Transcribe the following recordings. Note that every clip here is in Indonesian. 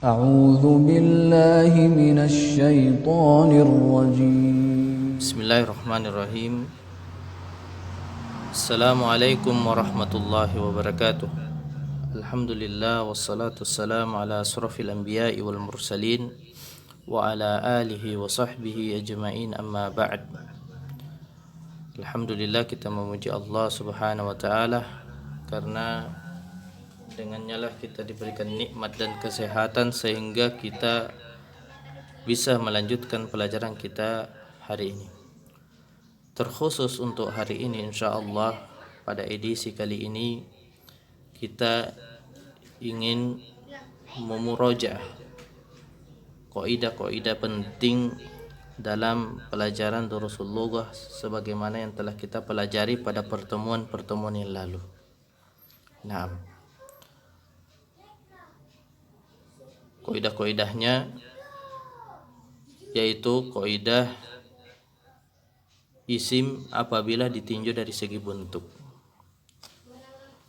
أعوذ بالله من الشيطان الرجيم. Bismillahirrahmanirrahim. Assalamualaikum warahmatullahi wabarakatuh. Alhamdulillah wassalatu wassalamu ala asrafil anbiya'i wal mursalin wa ala alihi wa sahbihi ajma'in, amma ba'd. Alhamdulillah, kita memuji Allah subhanahu wa ta'ala karena dengannya lah kita diberikan nikmat dan kesehatan sehingga kita bisa melanjutkan pelajaran kita hari ini. Terkhusus untuk hari ini, insyaallah pada edisi kali ini kita ingin memurojaah kaidah-kaidah penting dalam pelajaran Durusul Lughah sebagaimana yang telah kita pelajari pada pertemuan-pertemuan yang lalu. Nah, kaidah-kaidahnya yaitu kaidah isim apabila ditinjau dari segi bentuk.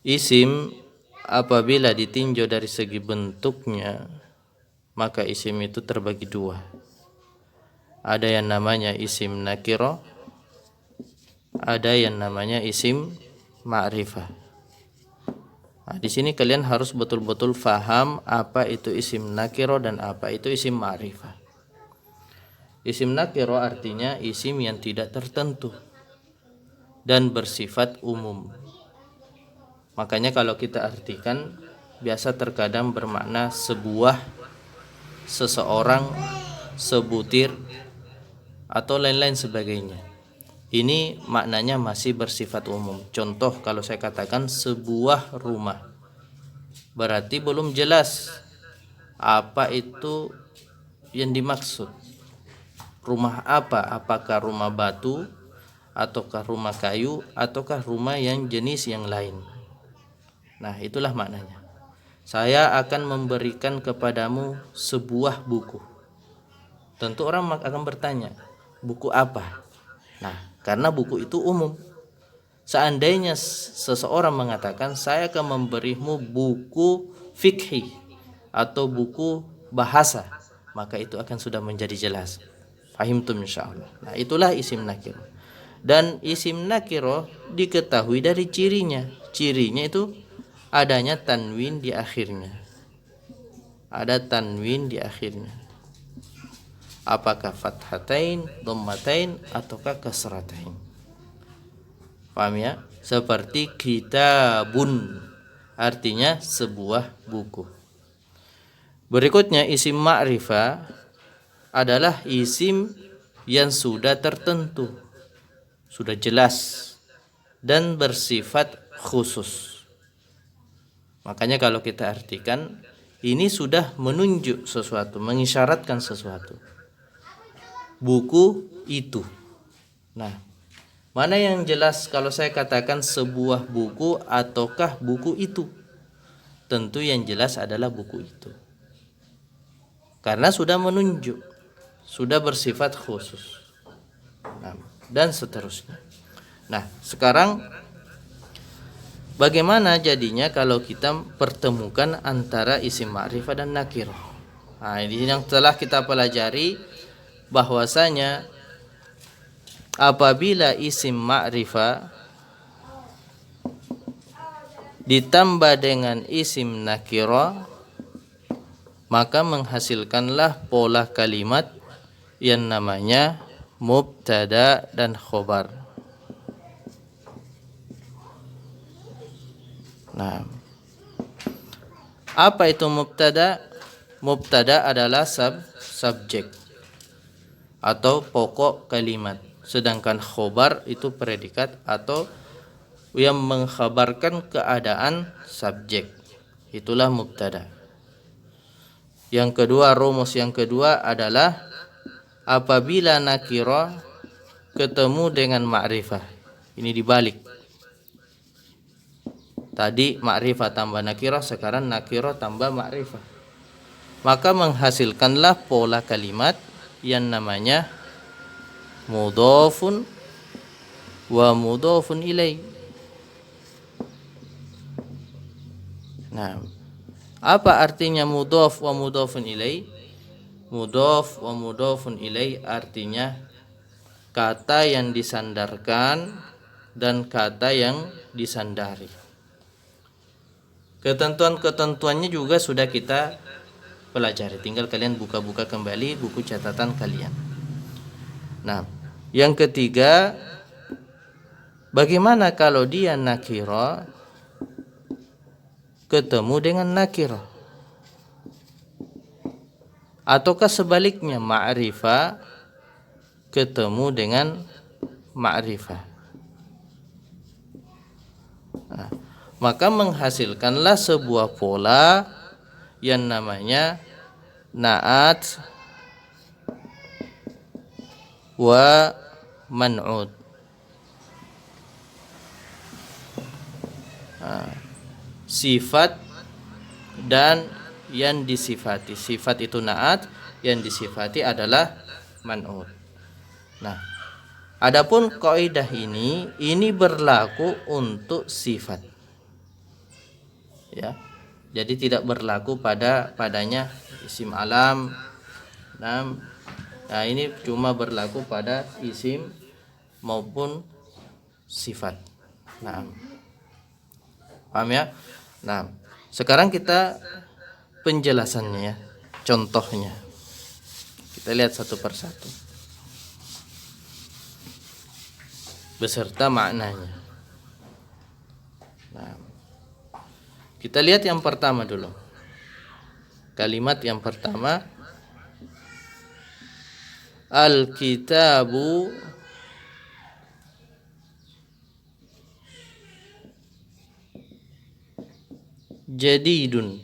Isim apabila ditinjau dari segi bentuknya, maka isim itu terbagi dua. Ada yang namanya isim nakiro, ada yang namanya isim ma'rifah. Nah, di sini kalian harus betul-betul faham apa itu isim nakiro dan apa itu isim ma'rifah. Isim nakiro artinya isim yang tidak tertentu dan bersifat umum. Makanya kalau kita artikan, biasa terkadang bermakna sebuah, seseorang, sebutir, atau lain-lain sebagainya. Ini maknanya masih bersifat umum. Contoh, kalau saya katakan sebuah rumah, berarti belum jelas apa itu yang dimaksud. Rumah apa? Apakah rumah batu, ataukah rumah kayu, ataukah rumah yang jenis yang lain? Nah, itulah maknanya. Saya akan memberikan kepadamu sebuah buku. Tentu orang akan bertanya, buku apa? Nah, karena buku itu umum. Seandainya seseorang mengatakan, saya akan memberimu buku fikih atau buku bahasa, maka itu akan sudah menjadi jelas. Fahimtum insyaallah. Nah, itulah isim nakiro. Dan isim nakiro diketahui dari cirinya. Cirinya itu adanya tanwin di akhirnya. Ada tanwin di akhirnya. Apakah fathatain, dhammatain, ataukah kasratain? Paham ya? Seperti kitabun, artinya sebuah buku. Berikutnya isim ma'rifah adalah isim yang sudah tertentu, sudah jelas dan bersifat khusus. Makanya kalau kita artikan, ini sudah menunjuk sesuatu, mengisyaratkan sesuatu. Buku itu. Nah, mana yang jelas kalau saya katakan sebuah buku ataukah buku itu? Tentu yang jelas adalah buku itu. Karena sudah menunjuk, sudah bersifat khusus. Nah, dan seterusnya. Nah, sekarang bagaimana jadinya kalau kita pertemukan antara isim ma'rifah dan nakirah? Nah, ini yang telah kita pelajari, bahwasanya apabila isim ma'rifah ditambah dengan isim nakirah, maka menghasilkanlah pola kalimat yang namanya mubtada dan khobar. Nah, apa itu mubtada? Mubtada adalah subjek atau pokok kalimat, sedangkan khobar itu predikat atau yang mengkhabarkan keadaan subjek. Itulah mubtada. Yang kedua, rumus yang kedua adalah apabila nakirah ketemu dengan ma'rifah. Ini dibalik. Tadi ma'rifah tambah nakirah, sekarang nakirah tambah ma'rifah. Maka menghasilkanlah pola kalimat yang namanya mudhafun wa mudhafun ilaih. Nah, Apa artinya mudhaf wa mudhafun ilaih? Mudhaf wa mudhafun ilaih artinya kata yang disandarkan dan kata yang disandari. Ketentuan-ketentuannya juga sudah kita pelajari. Tinggal kalian buka-buka kembali buku catatan kalian. Nah, yang ketiga, bagaimana kalau dia nakira ketemu dengan nakira? Ataukah sebaliknya ma'rifah ketemu dengan ma'rifah? Nah, maka menghasilkanlah sebuah pola yang namanya na'at wa man'ud. Sifat dan yang disifati. Sifat itu na'at, yang disifati adalah man'ud. Nah, adapun kaidah ini berlaku untuk sifat. Ya. Jadi tidak berlaku padanya isim alam. Nah, ini cuma berlaku pada isim maupun sifat. Nah, paham ya? Nah, sekarang kita penjelasannya ya, contohnya. Kita lihat satu persatu beserta maknanya. Nah, kita lihat yang pertama dulu. Kalimat yang pertama, al-kitabu jadidun.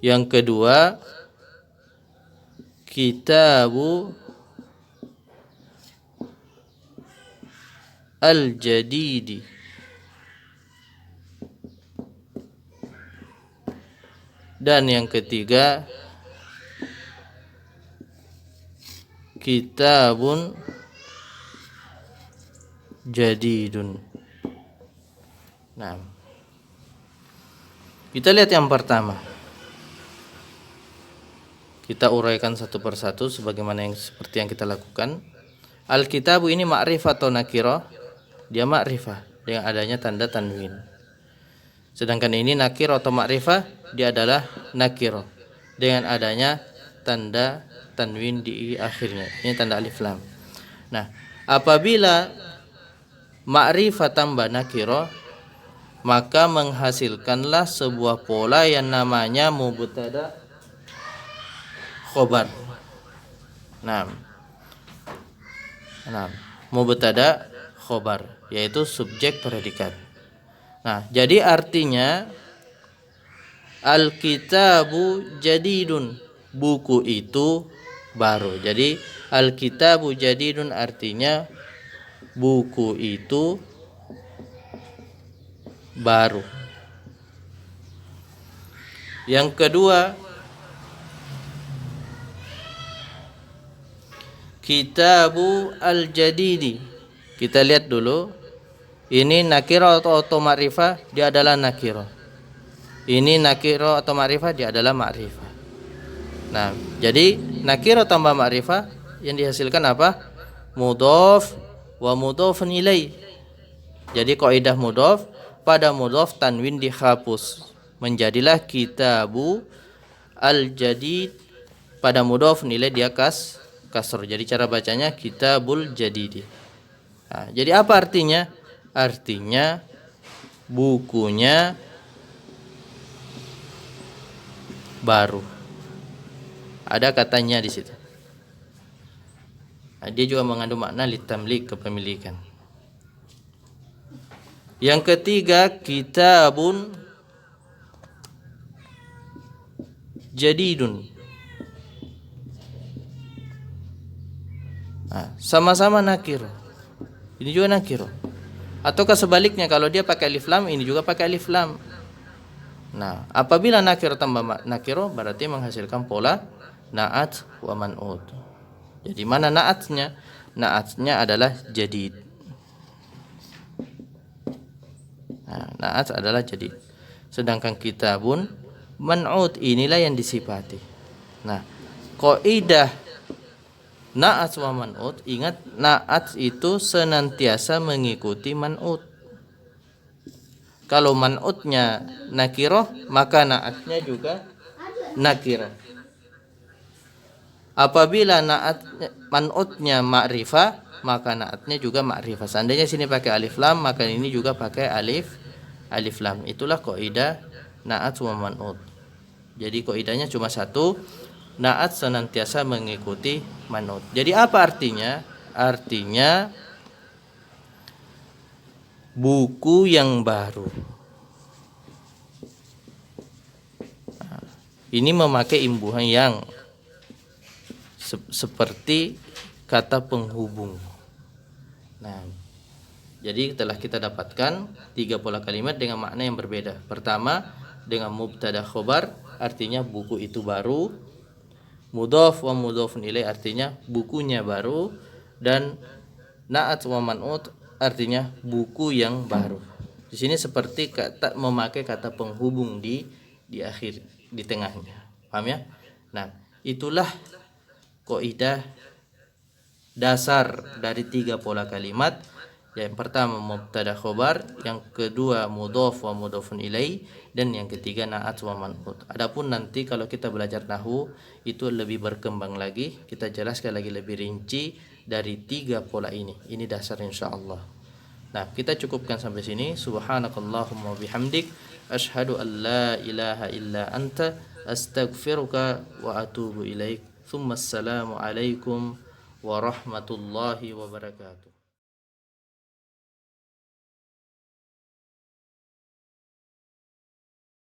Yang kedua, kitabu al-jadidi. Dan yang ketiga, kitabun jadidun. Nah, kita lihat yang pertama. Kita uraikan satu persatu sebagaimana seperti yang kita lakukan. Al-kitabu ini ma'rifah atau nakirah? Dia ma'rifah dengan adanya tanda tanwin. Sedangkan ini nakirah atau ma'rifah, dia adalah nakirah dengan adanya tanda tanwin di akhirnya. Ini tanda alif lam. Nah, apabila ma'rifah tambah nakirah, maka menghasilkanlah sebuah pola yang namanya mubtada khobar. Nah, mubtada khobar, yaitu subjek predikat. Nah, jadi artinya al-kitabu jadidun, buku itu baru. Jadi al-kitabu jadidun artinya buku itu baru. Yang kedua, kitabu al-jadidi. Kita lihat dulu. Ini nakirah atau ma'rifah, dia adalah nakirah. Ini nakirah atau ma'rifah, dia adalah ma'rifah. Nah, jadi nakirah tambah ma'rifah yang dihasilkan apa? Mudhaf wa mudhafun ilaih. Jadi kaidah mudhaf, pada mudhaf tanwin dihapus, menjadilah kitabu al-jadid. Pada mudhaf nilai dia kasr. Jadi cara bacanya kitabul jadidi. Nah, jadi apa artinya? Artinya bukunya baru. Ada katanya di situ. Nah, dia juga mengandung makna litamlik, kepemilikan. Yang ketiga, kitabun jadidun. Nah, sama-sama nakirah. Ini juga nakirah. Ataukah sebaliknya, kalau dia pakai alif lam, ini juga pakai alif lam. Nah, apabila nakirah tambah nakirah, berarti menghasilkan pola na'at wa man'ud. Jadi mana na'atnya? Na'atnya adalah jadid. Nah, na'at adalah jadid. sedangkan kitabun man'ut, inilah yang disifati. Nah, kaidah na'at wa man'ut, ingat na'at itu senantiasa mengikuti man'ut. Kalau man'utnya nakiroh, maka na'atnya juga nakiroh. Apabila na'at man'utnya ma'rifah, maka na'atnya juga ma'rifah. Seandainya sini pakai alif lam, maka ini juga pakai alif lam. Itulah kaidah na'at wa man'ut. Jadi kaidahnya cuma satu, na'at senantiasa mengikuti man'ut. Jadi apa artinya? Artinya buku yang baru. Nah, ini memakai imbuhan yang seperti kata penghubung. Nah, jadi telah kita dapatkan 3 pola kalimat dengan makna yang berbeda. Pertama, dengan mubtada khobar, artinya buku itu baru. Mudhaf wa mudhafun ilaih, artinya bukunya baru. Dan na'at wa man'ut, artinya buku yang baru. Di sini seperti kata memakai kata penghubung di akhir, di tengahnya. Paham ya? Nah, itulah kaidah dasar dari 3 pola kalimat. Yang pertama mubtada khobar, yang kedua mudhaf wa mudhafun ilaih, dan yang ketiga na'at wa man'ut. Adapun nanti kalau kita belajar nahwu itu lebih berkembang lagi, kita jelaskan lagi lebih rinci dari 3 pola ini. Ini dasar insyaallah. Nah, kita cukupkan sampai sini. Subhanakallahumma bihamdik, asyhadu an la ilaha illa anta, astaghfiruka wa atubu ilaik. Assalamu alaikum warahmatullahi wabarakatuh.